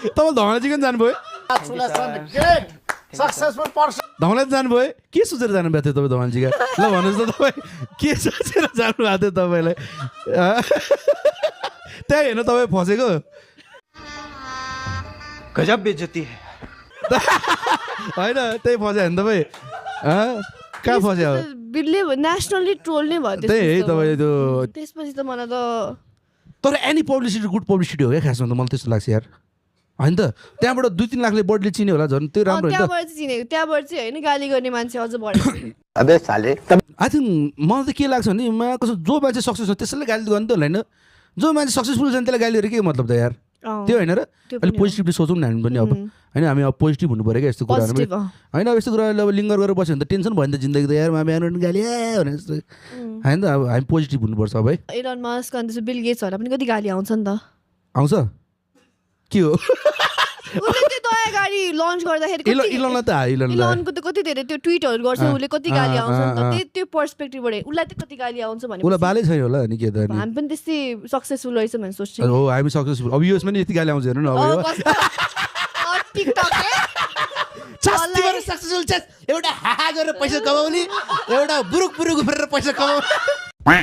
तपाईँ धमलाजी किन जानुभयो सक्सेसफुल पर्सन धमला जानुभयो के सोचेर जानुभएको थियो तपाईँ धमलाजीका ल भन्नुहोस् त तपाईँ के सोचेर जानुभएको थियो तपाईँलाई त्यही होइन तपाईँ फसेको गजब बेइज्जती है होइन त्यही फस्यो भने तपाईँ कहाँ फस्यो बिलले नेसनली ट्रोल नै भयो त्यही है तपाईँ त्यो त्यसपछि त मलाई त तर एनी पब्लिसिटी गुड पब्लिसिटी हो क्या खासमा त मलाई त्यस्तो लाग्छ यार होइन त त्यहाँबाट 2-3 लाखले बढीले चिन्यो होला झन् त्यो राम्रो हो नि त त्यहाँबाट चाहिँ चिनेको त्यहाँबाट चाहिँ होइन गाली गर्ने मान्छे अझ बढ्यो अबे साले आई थिङ्क मलाई त के लाग्छ भने कसो जो मान्छे सक्सेस हो त्यसैले गाली गर्नु त होइन जो मान्छे सक्सेसफुल छ त्यसलाई गाली गरेर के मतलब त यार त्यो होइन र अलिक पोजिटिभली सोचौँ न हामी पनि अब होइन हामी अब पोजिटिभ हुनु पऱ्यो क्या यस्तो कुराहरू होइन अब यस्तो कुराहरूले अब लिङ्गर गरेर बस्यो भने त टेन्सन भयो नि त जिन्दगी त यार बिहान गाली भने जस्तो होइन त अब हामी पोजिटिभ हुनुपर्छ अब है इलन मस्क अनि त्यसो बिल गेट्सहरूलाई पनि कति गाली आउँछ नि त आउँछ के हो उसले त्यो नयाँ गाडी लन्च गर्दाखेरि इलनलाई त इलनको त कति धेरै त्यो ट्विटहरू गर्छ उसले कति गाली आउँछ नि त त्यो पर्सपेक्टिभबाट उसलाई त कति गाली आउँछ भने उसलाई बालै छैन होला नि के त हामी पनि त्यस्तै सक्सेसफुल रहेछ भने सोच्छु हो हामी सक्सेसफुल अब युएसमा नि यति गाली आउँछ हेर्नु न अब टिकटक सक्सेसफुल एउटा हाहा गरेर पैसा कमाउने एउटा बुरुक गरेर पैसा कमाउने